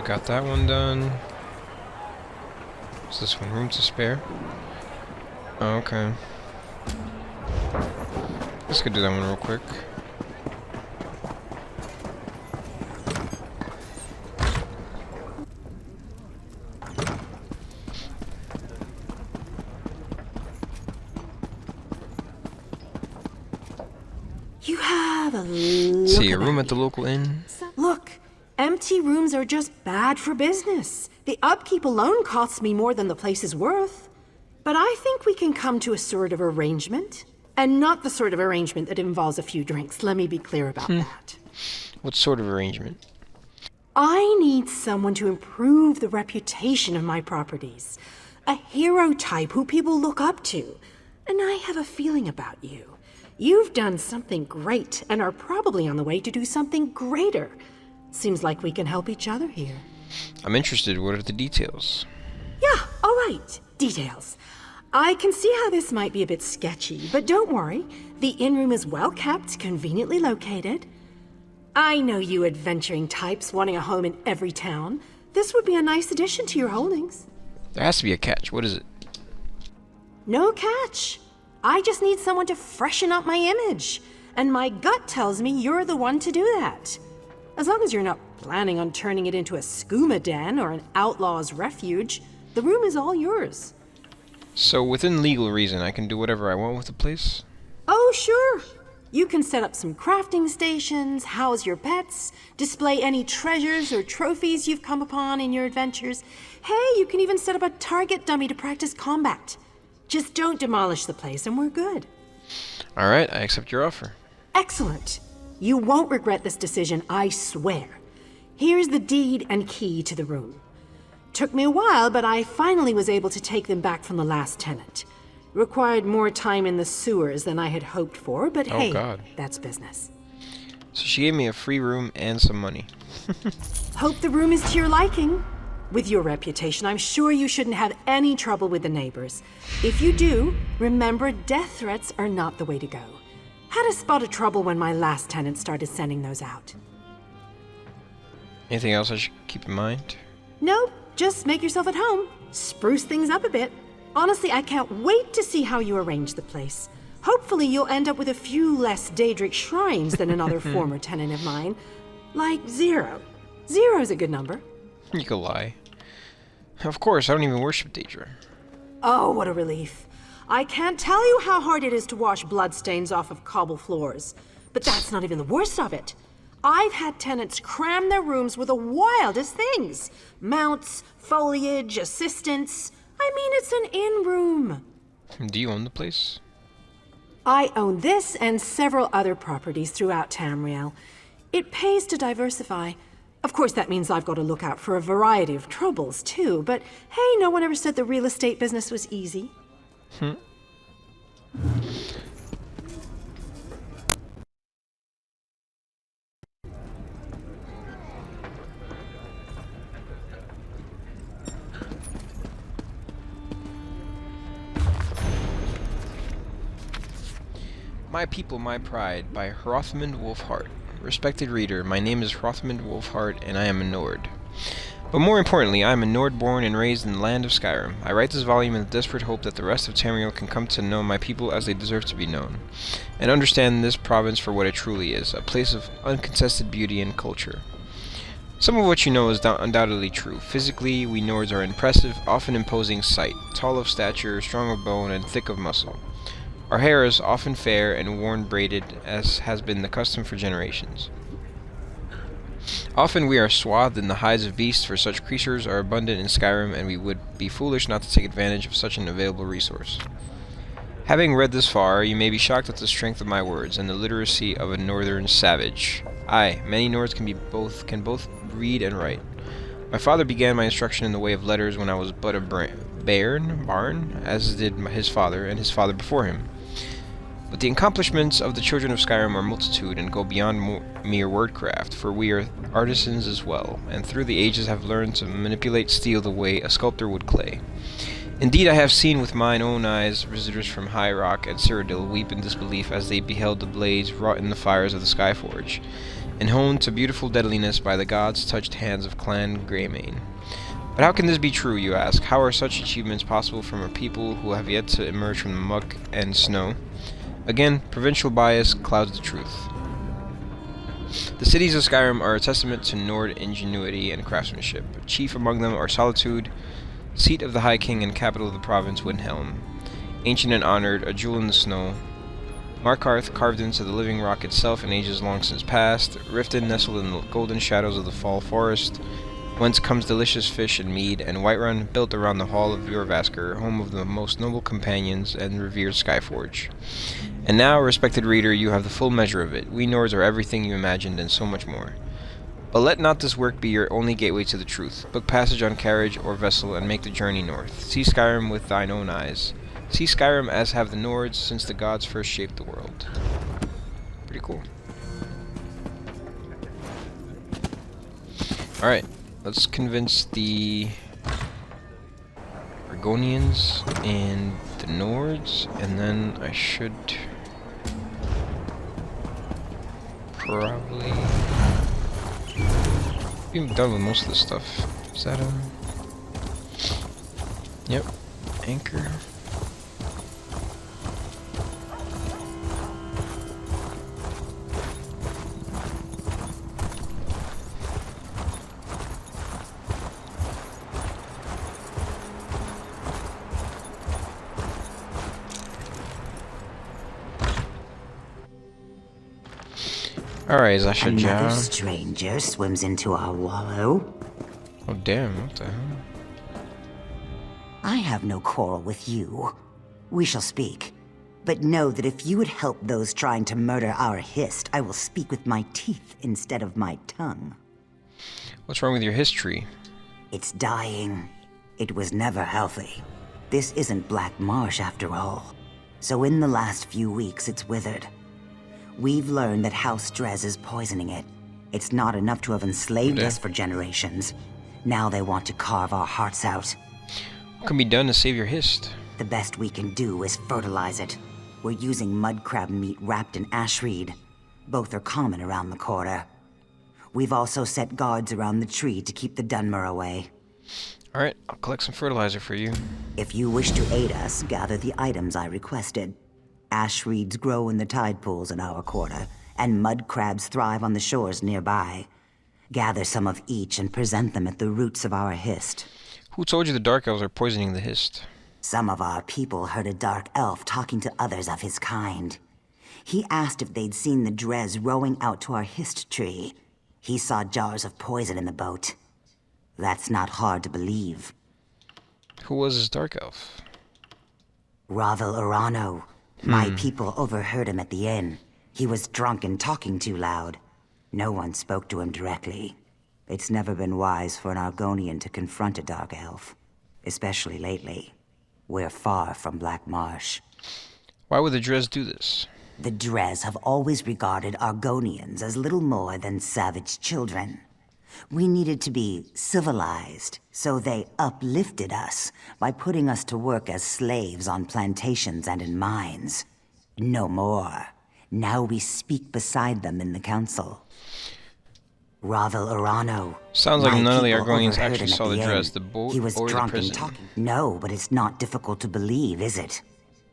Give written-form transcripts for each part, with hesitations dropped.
got that one done. Is this one room to spare? Oh, okay. Let's go do that one real quick. You have a look. See, a room at the local inn. Look, empty rooms are just bad for business. The upkeep alone costs me more than the place is worth. But I think we can come to a sort of arrangement. And not the sort of arrangement that involves a few drinks. Let me be clear about that. What sort of arrangement? I need someone to improve the reputation of my properties. A hero type who people look up to. And I have a feeling about you. You've done something great and are probably on the way to do something greater. Seems like we can help each other here. I'm interested. What are the details? Yeah, all right. Details. I can see how this might be a bit sketchy, but don't worry. The inn room is well kept, conveniently located. I know you adventuring types wanting a home in every town. This would be a nice addition to your holdings. There has to be a catch. What is it? No catch. I just need someone to freshen up my image. And my gut tells me you're the one to do that. As long as you're not planning on turning it into a skooma den or an outlaw's refuge, the room is all yours. So, within legal reason, I can do whatever I want with the place? Oh, sure. You can set up some crafting stations, house your pets, display any treasures or trophies you've come upon in your adventures. Hey, you can even set up a target dummy to practice combat. Just don't demolish the place and we're good. Alright, I accept your offer. Excellent. You won't regret this decision, I swear. Here's the deed and key to the room. Took me a while, but I finally was able to take them back from the last tenant. Required more time in the sewers than I had hoped for, but hey, God. That's business. So she gave me a free room and some money. Hope the room is to your liking. With your reputation, I'm sure you shouldn't have any trouble with the neighbors. If you do, remember death threats are not the way to go. Had a spot of trouble when my last tenant started sending those out. Anything else I should keep in mind? Nope, just make yourself at home. Spruce things up a bit. Honestly, I can't wait to see how you arrange the place. Hopefully you'll end up with a few less Daedric shrines than another former tenant of mine. Like 0. 0's a good number. You could lie. Of course, I don't even worship Daedra. Oh, what a relief. I can't tell you how hard it is to wash bloodstains off of cobble floors. But that's not even the worst of it. I've had tenants cram their rooms with the wildest things. Mounts, foliage, assistants. I mean, it's an inn room. Do you own the place? I own this and several other properties throughout Tamriel. It pays to diversify. Of course, that means I've got to look out for a variety of troubles, too. But hey, no one ever said the real estate business was easy. My People, My Pride by Hrothmund Wolfheart. Respected reader, my name is Hrothmund Wolfheart, and I am a Nord. But more importantly, I am a Nord born and raised in the land of Skyrim. I write this volume in the desperate hope that the rest of Tamriel can come to know my people as they deserve to be known, and understand this province for what it truly is, a place of uncontested beauty and culture. Some of what you know is undoubtedly true. Physically, we Nords are impressive, often imposing sight, tall of stature, strong of bone, and thick of muscle. Our hair is often fair and worn braided, as has been the custom for generations. Often we are swathed in the hides of beasts, for such creatures are abundant in Skyrim, and we would be foolish not to take advantage of such an available resource. Having read this far, you may be shocked at the strength of my words and the literacy of a northern savage. Aye, many Nords can both read and write. My father began my instruction in the way of letters when I was but a barn, as did his father and his father before him. But the accomplishments of the children of Skyrim are multitude and go beyond mere wordcraft, for we are artisans as well, and through the ages have learned to manipulate steel the way a sculptor would clay. Indeed, I have seen with mine own eyes visitors from High Rock and Cyrodiil weep in disbelief as they beheld the blades wrought in the fires of the Skyforge, and honed to beautiful deadliness by the gods-touched hands of Clan Greymane. But how can this be true, you ask? How are such achievements possible from a people who have yet to emerge from the muck and snow? Again, provincial bias clouds the truth. The cities of Skyrim are a testament to Nord ingenuity and craftsmanship. Chief among them are Solitude, seat of the High King and capital of the province Windhelm, ancient and honored, a jewel in the snow. Markarth, carved into the living rock itself in ages long since past. Riften, nestled in the golden shadows of the fall forest, whence comes delicious fish and mead. And Whiterun, built around the hall of Jorvaskr, home of the most noble companions and revered Skyforge. And now, respected reader, you have the full measure of it. We Nords are everything you imagined and so much more. But let not this work be your only gateway to the truth. Book passage on carriage or vessel and make the journey north. See Skyrim with thine own eyes. See Skyrim as have the Nords since the gods first shaped the world. Pretty cool. Alright, let's convince the Argonians and the Nords, and then I should probably be done with most of this stuff. Is that Yep. Anchor. Alright, Zasha-Ja. Another stranger swims into our wallow. Oh damn, what the hell? I have no quarrel with you. We shall speak. But know that if you would help those trying to murder our Hist, I will speak with my teeth instead of my tongue. What's wrong with your Hist Tree? It's dying. It was never healthy. This isn't Black Marsh after all. So in the last few weeks, it's withered. We've learned that House Drez is poisoning it. It's not enough to have enslaved us for generations. Now they want to carve our hearts out. What can be done to save your Hist? The best we can do is fertilize it. We're using mudcrab meat wrapped in ashreed. Both are common around the quarter. We've also set guards around the tree to keep the Dunmer away. Alright, I'll collect some fertilizer for you. If you wish to aid us, gather the items I requested. Ashreeds grow in the tide pools in our quarter, and mudcrabs thrive on the shores nearby. Gather some of each and present them at the roots of our Hist. Who told you the Dark Elves are poisoning the Hist? Some of our people heard a dark elf talking to others of his kind. He asked if they'd seen the Drez rowing out to our Hist Tree. He saw jars of poison in the boat. That's not hard to believe. Who was this Dark Elf? Ravel Urano. My people overheard him at the inn. He was drunk and talking too loud. No one spoke to him directly. It's never been wise for an Argonian to confront a Dark Elf. Especially lately. We're far from Black Marsh. Why would the Drez do this? The Drez have always regarded Argonians as little more than savage children. We needed to be civilized, so they uplifted us by putting us to work as slaves on plantations and in mines. No more. Now we speak beside them in the council. Ravel Urano. Sounds like none of the people Argonians overheard actually him saw at the inn. Drez, the boat, He was or the drunk and prison. talking. No, but it's not difficult to believe, is it?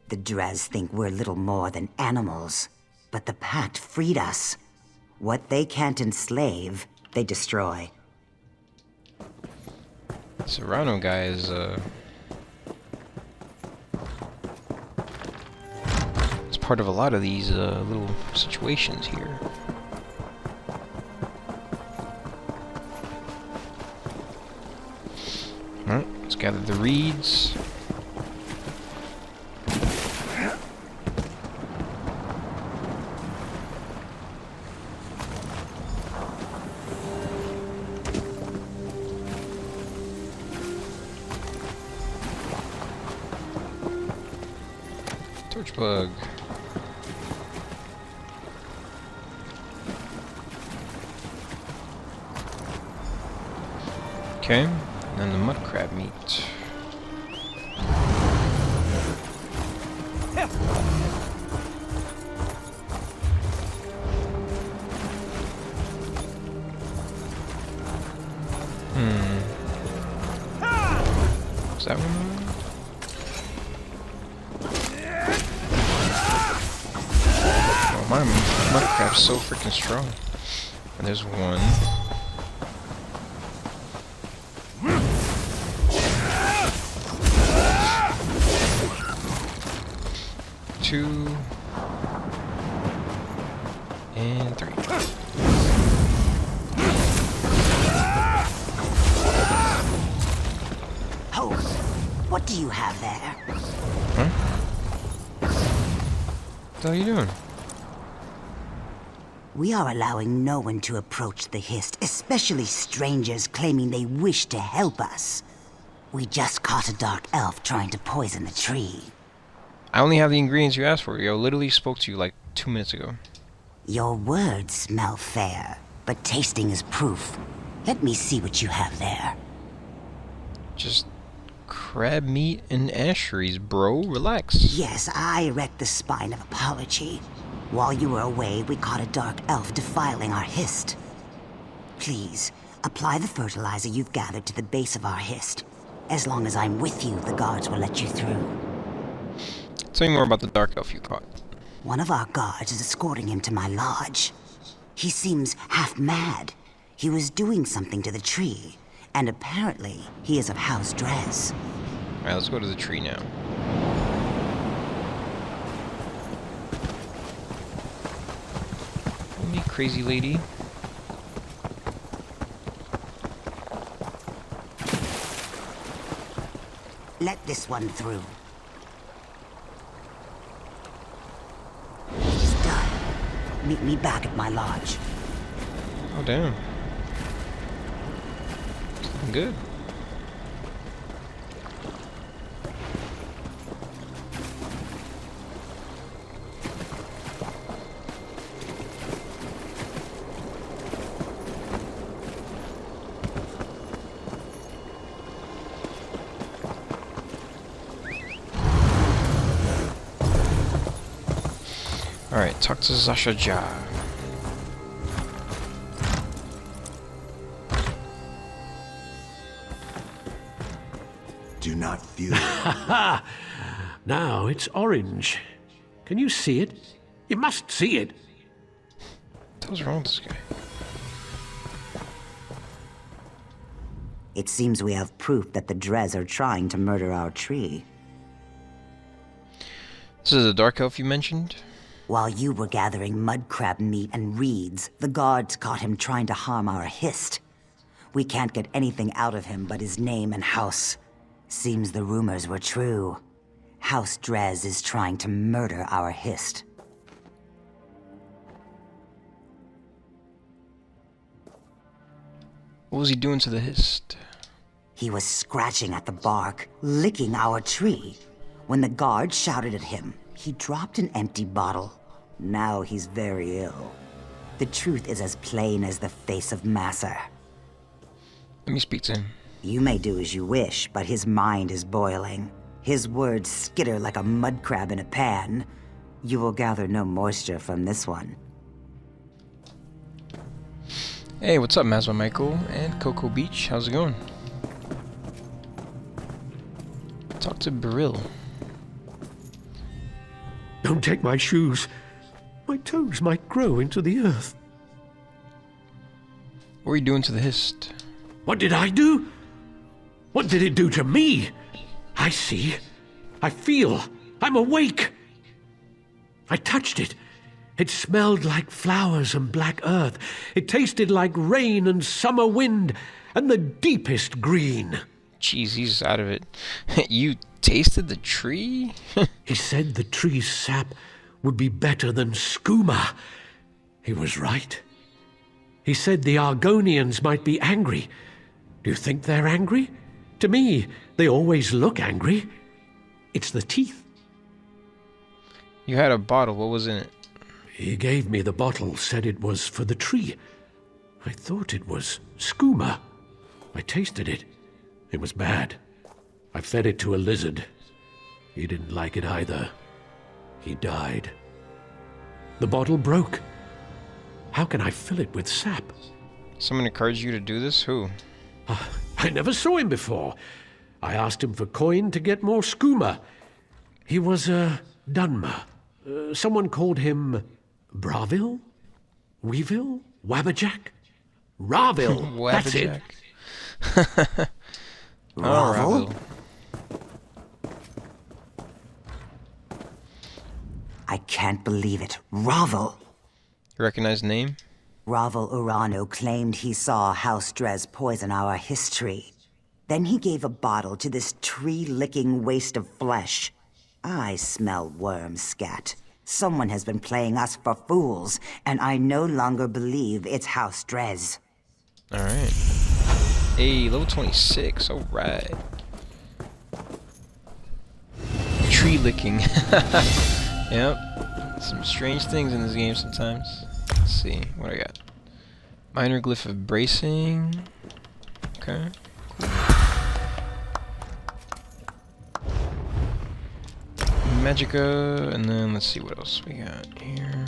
The Drez think we're little more than animals. But the Pact freed us. What they can't enslave, they destroy. Serrano guy is, it's part of a lot of these, little situations here. Alright, let's gather the reeds. Torchbug. Okay, and then the mudcrab meat. Is that one? Oh, my Mudcrab's so freaking strong. And there's one. Two. And three. Host, what do you have there? Huh? What are you doing? We are allowing no one to approach the Hist, especially strangers claiming they wish to help us. We just caught a dark elf trying to poison the tree. I only have the ingredients you asked for. Yo, literally spoke to you like 2 minutes ago. Your words smell fair, but tasting is proof. Let me see what you have there. Just crab meat and Ashreeds, bro. Relax. Yes, I erect the spine of apology. While you were away, we caught a dark elf defiling our Hist. Please, apply the fertilizer you've gathered to the base of our Hist. As long as I'm with you, the guards will let you through. Tell me more about the dark elf you caught. One of our guards is escorting him to my lodge. He seems half mad. He was doing something to the tree, and apparently he is of House Drez. Alright, let's go to the tree now. Me crazy lady. Let this one through. He's done. Meet me back at my lodge. Oh, damn. It's looking good. Alright, talk to Zasha-Ja. Do not feel it. Ha! Now it's orange. Can you see it? You must see it. What the hell's wrong with this guy? It seems we have proof that the Drez are trying to murder our tree. This is the dark elf you mentioned? While you were gathering mudcrab meat and reeds, the guards caught him trying to harm our Hist. We can't get anything out of him but his name and house. Seems the rumors were true. House Drez is trying to murder our Hist. What was he doing to the Hist? He was scratching at the bark, licking our tree. When the guards shouted at him, he dropped an empty bottle. Now he's very ill. The truth is as plain as the face of Masser. Let me speak to him. You may do as you wish, but his mind is boiling. His words skitter like a mudcrab in a pan. You will gather no moisture from this one. Hey, what's up, Masma Michael and Cocoa Beach? How's it going? Talk to Biiril. Don't take my shoes. My toes might grow into the earth. What are you doing to the Hist? What did I do? What did it do to me? I see. I feel. I'm awake. I touched it. It smelled like flowers and black earth. It tasted like rain and summer wind and the deepest green. Jeez, he's out of it. You tasted the tree? He said the tree's sap would be better than skooma. He was right. He said the Argonians might be angry. Do you think they're angry? To me, they always look angry. It's the teeth. You had a bottle. What was in it? He gave me the bottle, said it was for the tree. I thought it was skooma. I tasted it. It was bad. I fed it to a lizard. He didn't like it either. He died. The bottle broke. How can I fill it with sap? Someone encouraged you to do this? Who? I never saw him before. I asked him for coin to get more skooma. He was a Dunmer. Someone called him Bravil? Weevil? Wabberjack? Ravil, that's it. Ravel? I can't believe it. Ravel! You recognize the name? Ravel Urano claimed he saw House Drez poison our Hist Tree. Then he gave a bottle to this tree-licking waste of flesh. I smell worm scat. Someone has been playing us for fools, and I no longer believe it's House Drez. Alright. Hey, level 26. Alright. Tree licking. Yep. Some strange things in this game sometimes. Let's see. What do I got? Minor glyph of bracing. Okay. Cool. Magica, and then let's see what else we got here.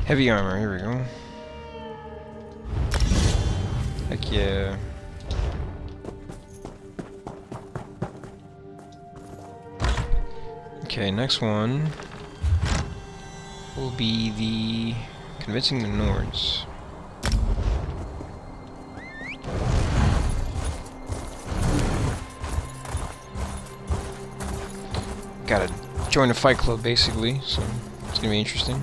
Heavy armor, here we go. Heck yeah. Okay, next one will be the convincing the Nords. Gotta join a fight club basically, so it's gonna be interesting.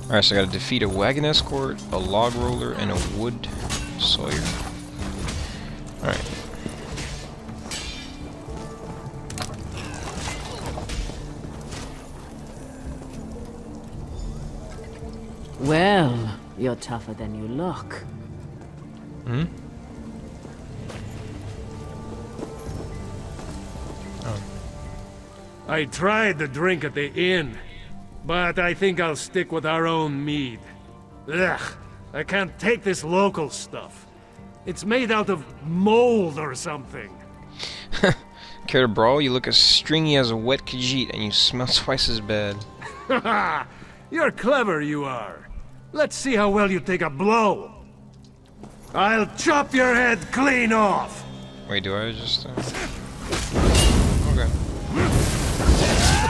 Alright, so I gotta defeat a wagon escort, a log roller, and a wood sawyer. Alright. Well, you're tougher than you look. Hmm? Oh. I tried the drink at the inn, but I think I'll stick with our own mead. Ugh, I can't take this local stuff. It's made out of mold or something. Care to brawl? You look as stringy as a wet Khajiit, and you smell twice as bad. Haha! You're clever, you are. Let's see how well you take a blow. I'll chop your head clean off! Wait, do I just... Okay.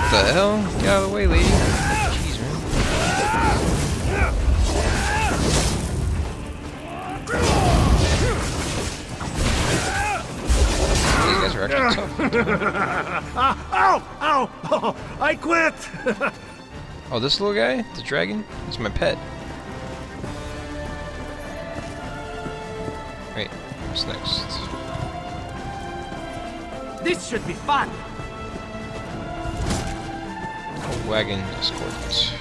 What the hell? Get out of the way, lady. Jeez, man. These guys are actually tough. Ow! Ow! Oh, I quit! Oh, this little guy? The dragon? He's my pet. Wait, what's next? This should be fun! A wagon escort.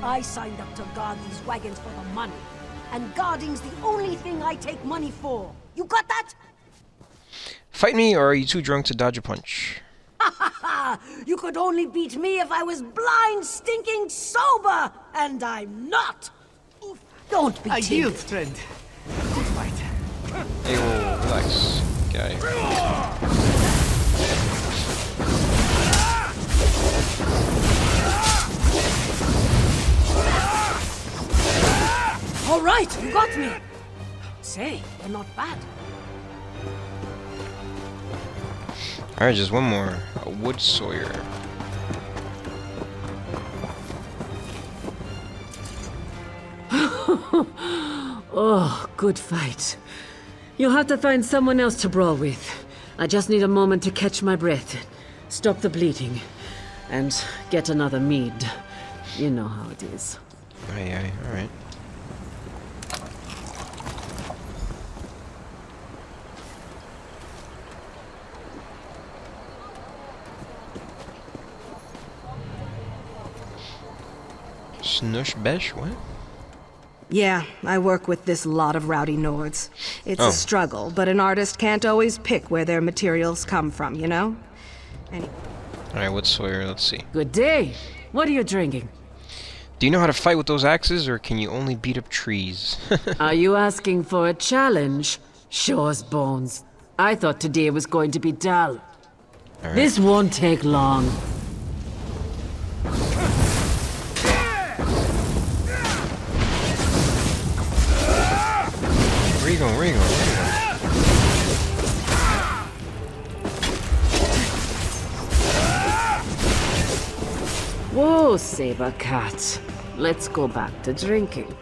I signed up to guard these wagons for the money. And guarding's the only thing I take money for. You got that? Fight me, or are you too drunk to dodge a punch? Ha ha ha! You could only beat me if I was blind, stinking sober! And I'm not! Don't be I timid. yield, friend. Good fight. Hey, whoa, relax, guy. All right, you got me. Say, you're not bad. Alright, just one more. A wood sawyer. Oh, good fight. You'll have to find someone else to brawl with. I just need a moment to catch my breath, stop the bleeding, and get another mead. You know how it is. Aye, alright. Snush Besh, what? Yeah, I work with this lot of rowdy Nords. It's Oh. a struggle, but an artist can't always pick where their materials come from, you know? Anyway. Alright, what's Sawyer? Let's see. Good day. What are you drinking? Do you know how to fight with those axes, or can you only beat up trees? Are you asking for a challenge? Sure as bones. I thought today was going to be dull. Alright. This won't take long. Where you going? Where you going? Where you going? Whoa, Saber Cat. Let's go back to drinking.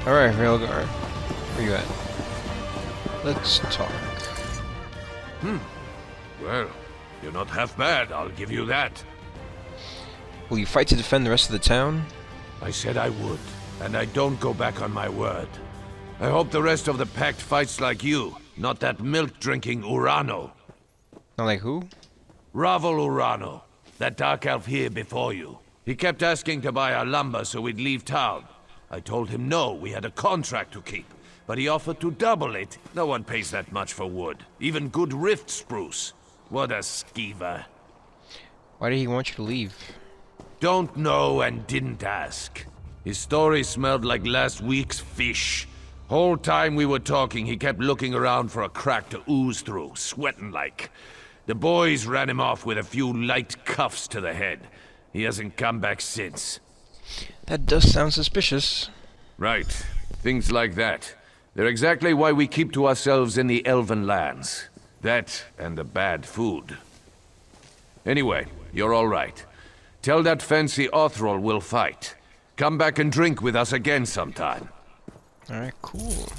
Alright, Railguard. Where you at? Let's talk. Well, you're not half bad, I'll give you that. Will you fight to defend the rest of the town? I said I would, and I don't go back on my word. I hope the rest of the Pact fights like you, not that milk-drinking Urano. Not like who? Ravel Urano, that dark elf here before you. He kept asking to buy our lumber so we'd leave town. I told him no, we had a contract to keep, but he offered to double it. No one pays that much for wood, even good rift spruce. What a skeever. Why did he want you to leave? Don't know and didn't ask. His story smelled like last week's fish. Whole time we were talking, he kept looking around for a crack to ooze through, sweating like. The boys ran him off with a few light cuffs to the head. He hasn't come back since. That does sound suspicious. Right. Things like that. They're exactly why we keep to ourselves in the Elven lands. That and the bad food. Anyway, you're all right. Tell that fancy Othrol we'll fight. Come back and drink with us again sometime. Alright, cool.